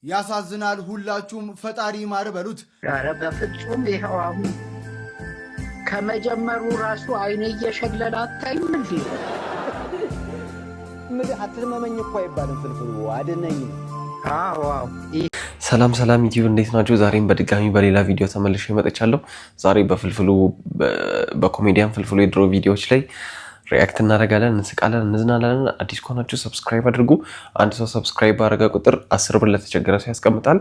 ያሳዝናል ሁላችሁም ፈጣሪ ማር በሉት ኧረ በፍጹም ይሄው አሁን ከመጀመሩ ራሱ አይኔ እየሸለለ አታይም እንዴ ምን አትመመኝ እኮ አይባልም ፍልፍሉ አድነኝ አዎ ሰላም ዩቲዩብ እንዴት ናችሁ? ዛሬም በድጋሚ በሌላ ቪዲዮ ተመልሼ መጥቻለሁ። ዛሬ በፍልፍሉ በኮሜዲያን ፍልፍሉ የድሮ ቪዲዮዎች ላይ ሪአክት እናደርጋለን፣ እንስቃለን፣ እንዝናናለን። አዲስ ከሆናችሁ ሰብስክራይብ አድርጉ። አንድ ሰው ሰብስክራይብ ባደረገ ቁጥር 10 ብር ለተቸገረ ሰው ያስቀምጣል።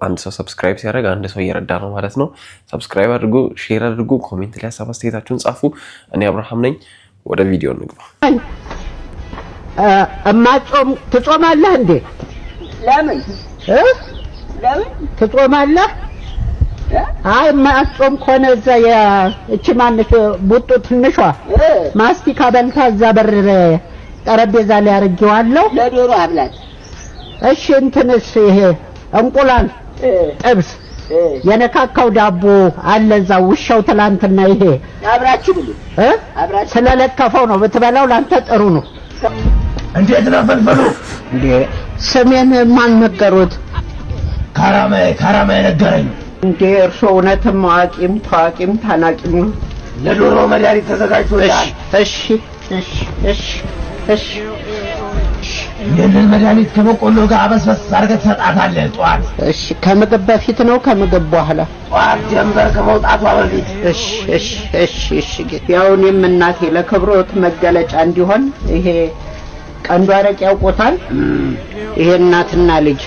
አንድ ሰው ሰብስክራይብ ሲያደርግ አንድ ሰው እየረዳ ነው ማለት ነው። ሰብስክራይብ አድርጉ፣ ሼር አድርጉ፣ ኮሜንት ላይ ሀሳብ አስተያየታችሁን ጻፉ። እኔ አብርሃም ነኝ። ወደ ቪዲዮ እንግባ። እማጾም ትጾማለህ እንዴ? ለምን ትጾማለህ? አይ ማጾም ኮነ እዛ እቺ ማንሽ ቡጡ ትንሿ ማስቲካ በልታ እዛ በር ጠረጴዛ ላይ አርጌዋለሁ ለዶሮ አብላት። እሺ እንትንስ ይሄ እንቁላል ጥብስ የነካካው ዳቦ አለ እዛ ውሻው ትላንትና ይሄ አብራችሁ ብሉ አብራችሁ ስለለከፈው ነው ብትበላው ላንተ ጥሩ ነው። እንዴት ነው ፍልፍሉ? እንዴ ስሜን ማን ነገሩት? ካራማ ነገረኝ። እንዴ እርሶ እውነትም አዋቂም ታዋቂም ታናቂም ነው። ለዶሮ መድኃኒት ተዘጋጅቶታል። እሺ ይህንን መድኃኒት ከበቆሎ ጋር አበስበስ አድርገህ ትሰጣታለህ ጠዋት። እሺ ከምግብ በፊት ነው ከምግብ በኋላ? ጠዋት ጀንበር ከመውጣቷ በፊት። እሺ ያው እኔም እናቴ ለክብሮት መገለጫ እንዲሆን ይሄ ቀንዱ አረቄ ያውቆታል። ይሄ እናትና ልጅ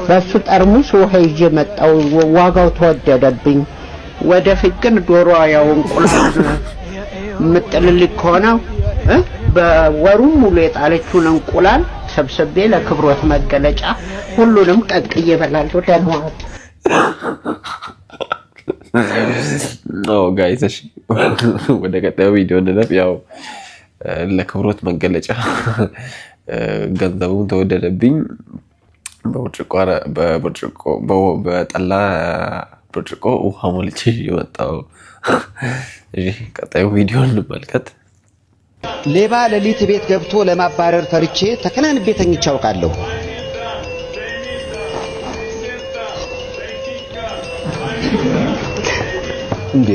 በሱ ጠርሙስ ውሃ ይዤ መጣው። ዋጋው ተወደደብኝ። ወደፊት ግን ዶሮ ያው እንቁላል ምጥልልኝ ከሆነ በወሩ ሙሉ የጣለችውን እንቁላል ሰብስቤ ለክብሮት መገለጫ ሁሉንም ቀቅዬ እበላለሁ። ደህና ጋይስ እሺ ወደ ቀጣዩ ቪዲዮ እንለፍ። ያው ለክብሮት መገለጫ ገንዘቡን ተወደደብኝ። በጠላ ብርጭቆ ውሃ ሞልቼ የመጣው። እሺ ቀጣዩ ቪዲዮ እንመልከት። ሌባ ሌሊት ቤት ገብቶ ለማባረር ፈርቼ ተከናንቤ ተኝቼ አውቃለሁ። እንዴ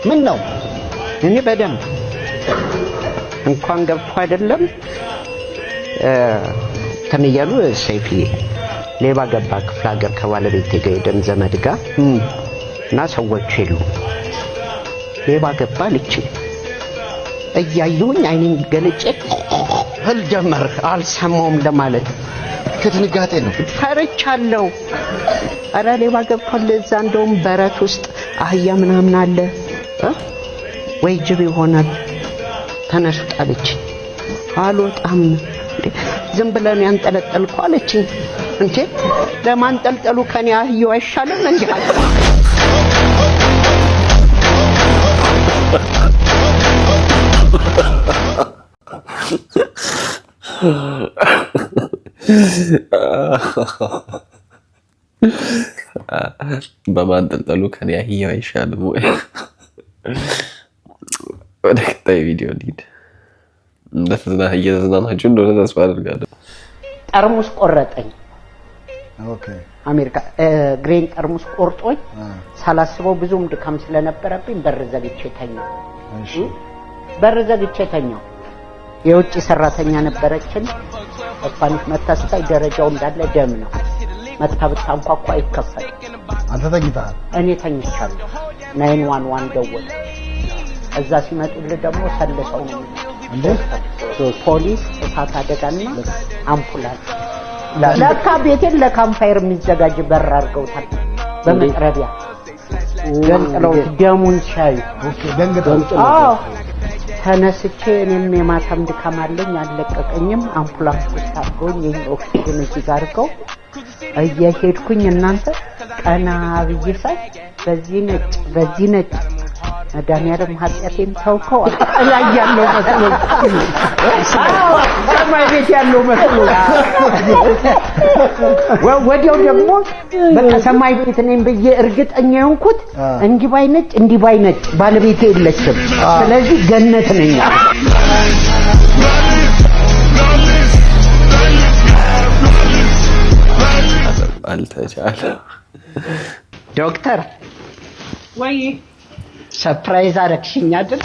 ምን ነው? እኔ በደንብ እንኳን ገብቶ አይደለም ከነያሉ ሰይፊ ሌባ ገባ ክፍለ ሀገር ከባለቤቴ ጋር የደም ዘመድ ጋር እና ሰዎች የሉ ሌባ ገባ ልጅ እያዩኝ አይኔን ገልጬ ህል ጀመር። አልሰማውም ለማለት ከድንጋጤ ነው ፈርቻለሁ። አረ ሌባ ገብቷል እዛ እንደውም በረት ውስጥ አህያ ምናምን አለ ወይ ጅብ ይሆናል ተነሱ ጣለች። አልወጣም ዝም ብለን ያንጠለጠልኩ አለችኝ። እንዴ ለማንጠልጠሉ ከኔ አህያው አይሻልም እንዴ? በማንጠልጠሉ ከኔ አህያው አይሻልም ወይ? ወደ ቀጣይ ቪዲዮ እንሂድ። እየተዝናናችሁ እንደሆነ ተስፋ አደርጋለሁ። ጠርሙስ ቆረጠኝ። ኦኬ አሜሪካ ግሬን ጠርሙስ ቆርጦኝ ሳላስበው ብዙም ድካም ስለነበረብኝ በር ዘግቼ ተኛው። እሺ በር ዘግቼ ተኛው። የውጭ ሰራተኛ ነበረችን። አፋኒት መታስታይ ደረጃው እንዳለ ደም ነው። መታ ብታንኳኳ አይከፈል። አንተ ተኝተሃል? እኔ ተኝቻለሁ። 911 ደወለ። እዛ ሲመጡልህ ደግሞ ሰለሰው ነው እንዴ ፖሊስ እሳት አደጋና አምቡላንስ ለካ ቤቴን ለካምፓየር የሚዘጋጅ በር አድርገውታል። በመጥረቢያ ገንጥለው ደሙን ሻይ ደንግጠው ተነስቼ እኔም የማታም ድካም አለኝ አልለቀቀኝም። አምቡላንስ ውስጥ አድርገውኝ ይሄን ኦክሲጅን እዚህ ጋር አድርገው እየሄድኩኝ እናንተ ቀና ብዬ ሳይ በዚህ ነጭ መድኃኒዓለም ኃጢአቴን ተውከው ያያለው መስሎ ሰማይ ቤት ያለው መስሎ ወዲያው ደግሞ በቃ ሰማይ ቤት ነኝ ብዬ እርግጠኛ የሆንኩት እንዲህ ባይ ነጭ ባለቤቴ የለችም። ስለዚህ ገነት ነኝ። አልተቻለ ዶክተር ወይ ሰርፕራይዝ አረክሽኝ አይደል?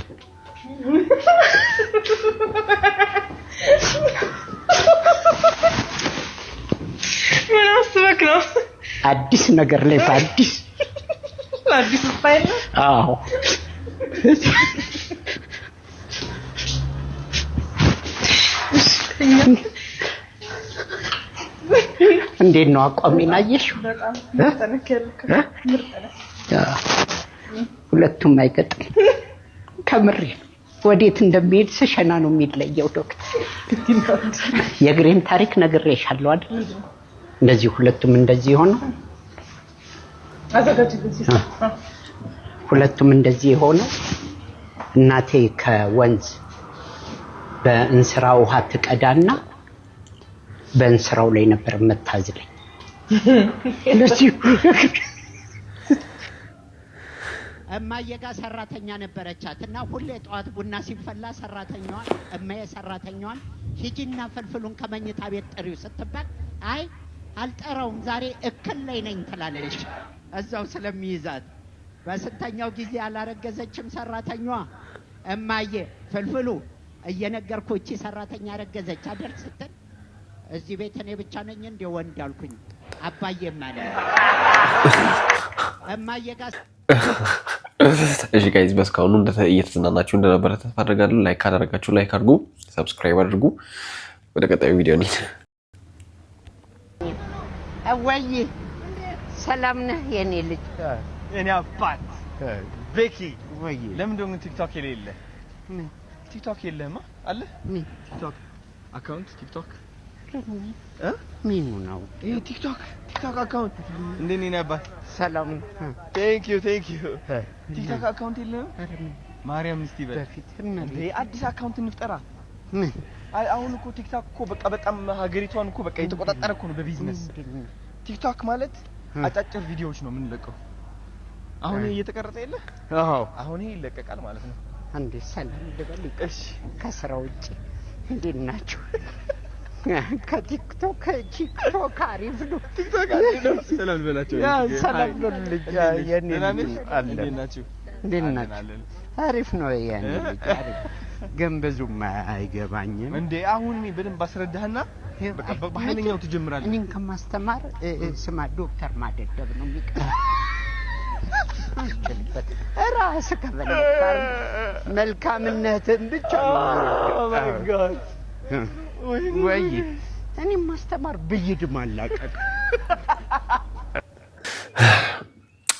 ምን አስበክ ነው? አዲስ ነገር ላይ አዲስ ስታይል ነው? አዎ እንዴት ነው አቋሜን አየሽው? በጣም ተነከልክ ምርጥ ነው። ሁለቱም አይገጥም ከምሬ ወዴት እንደሚሄድ ስሸና ነው የሚለየው ዶክተር። የግሬን ታሪክ ነግሬሻለሁ አይደል? እንደዚህ ሁለቱም እንደዚህ ሆነ ሁለቱም እንደዚህ ሆነ። እናቴ ከወንዝ በእንስራ ውሃ ትቀዳና በእንስራው ላይ ነበር መታዝለኝ። እንደዚህ እማዬ ጋር ሰራተኛ ነበረቻትና ሁሌ ጠዋት ቡና ሲፈላ ሰራተኛዋን እማዬ ሰራተኛዋን ሂጂና ፍልፍሉን ከመኝታ ቤት ጥሪው ስትባል አይ አልጠራውም ዛሬ እክል ላይ ነኝ ትላለች። እዛው ስለሚይዛት በስተኛው ጊዜ አላረገዘችም ሰራተኛዋ። እማዬ ፍልፍሉ እየነገርኩ እቺ ሰራተኛ ረገዘች አይደል ስትል እዚህ ቤት እኔ ብቻ ነኝ እንደ ወንድ አልኩኝ። አባዬ ማለት እማዬ ጋር እሺ ጋይስ በስካሁኑ እየተዝናናችሁ እንደነበረ ተስፋ አደርጋለሁ። ላይክ ካደረጋችሁ ላይክ አድርጉ፣ ሰብስክራይብ አድርጉ። ወደ ቀጣዩ ቪዲዮ እንሂድ። ወይ ሰላም ነህ የኔ ልጅ? የኔ አባት ቤኪ ወይ ለምን ደሞ ቲክቶክ የሌለ? ቲክቶክ የለህማ አለ? ቲክቶክ አካውንት ቲክቶክ ምን ነው ይሄ ቲክቶክ አካውንት እንዴት ነህ አባት? ሰላም ቴንክ ዩ ቲክቶክ አካውንት የለህም? ማርያም እስቲ በል እንዴ አዲስ አካውንት እንፍጠራ። አሁን እኮ ቲክቶክ እኮ በቃ በጣም ሀገሪቷን እኮ በቃ የተቆጣጠረ እኮ ነው በቢዝነስ። ቲክቶክ ማለት አጫጭር ቪዲዮዎች ነው የምንለቀው። አሁን እየተቀረጸ የለ? አዎ አሁን ይለቀቃል ማለት ነው። አንዴ ሰላም ልበል። እሺ ከስራ ውጪ እንዴት ናችሁ? ከቲክቶክ አሪፍ ነው። ቲክቶክ አሪፍ ነው። ሰላም በላቸው። ያ ሰላም ልጅ የኔ አለ እንዴት ናችሁ? እንዴት ናችሁ? አሪፍ ነው የኔ ልጅ አሪፍ። ግን ብዙም አይገባኝም። እንዴ አሁን እኔ በደንብ አስረዳህና በቃ በኃይለኛው ትጀምራለህ። እኔን ከማስተማር ስማ ዶክተር ማደደብ ነው የሚቀር። አስችልበት ራስ ከበለካር መልካምነትን ብቻ ነው። ኦ ማይ ጋድ ወይ እኔ ማስተማር ብይድ ማላቀቅ።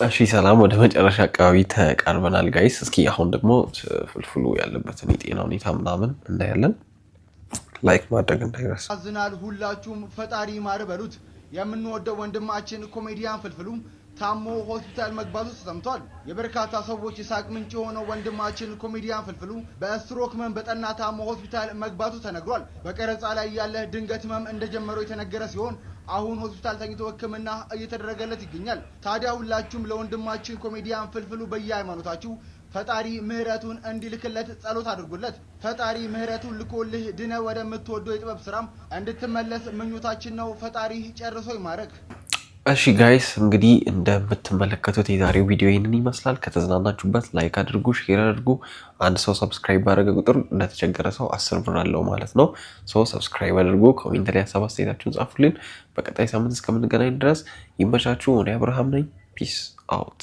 እሺ ሰላም፣ ወደ መጨረሻ አካባቢ ተቃርበናል ጋይስ። እስኪ አሁን ደግሞ ፍልፍሉ ያለበትን የጤና ሁኔታ ምናምን እናያለን። ላይክ ማድረግ እንዳይረሳ። አዝናል ሁላችሁም ፈጣሪ ማር በሉት። የምንወደው ወንድማችን ኮሜዲያን ፍልፍሉ ታሞ ሆስፒታል መግባቱ ተሰምቷል። የበርካታ ሰዎች የሳቅ ምንጭ የሆነው ወንድማችን ኮሜዲያን ፍልፍሉ በስትሮክ ህመም በጠና ታሞ ሆስፒታል መግባቱ ተነግሯል። በቀረጻ ላይ ያለ ድንገት ህመም እንደጀመረው የተነገረ ሲሆን አሁን ሆስፒታል ተኝቶ ህክምና እየተደረገለት ይገኛል። ታዲያ ሁላችሁም ለወንድማችን ኮሜዲያን ፍልፍሉ በየሃይማኖታችሁ ፈጣሪ ምህረቱን እንዲልክለት ጸሎት አድርጉለት። ፈጣሪ ምህረቱን ልኮልህ ድነ ወደምትወደው የጥበብ ስራም እንድትመለስ ምኞታችን ነው። ፈጣሪ ጨርሶ ይማረክ። እሺ ጋይስ እንግዲህ እንደምትመለከቱት የዛሬው ቪዲዮ ይህንን ይመስላል። ከተዝናናችሁበት ላይክ አድርጉ፣ ሼር አድርጉ። አንድ ሰው ሰብስክራይብ ባደረገ ቁጥር እንደተቸገረ ሰው 10 ብር አለው ማለት ነው። ሰብስክራይብ አድርጉ፣ ኮሜንት ላይ ሀሳብ አስተያየታችሁን ጻፉልን። በቀጣይ ሳምንት እስከምንገናኝ ድረስ ይመቻችሁ። እኔ አብርሃም ነኝ። ፒስ አውት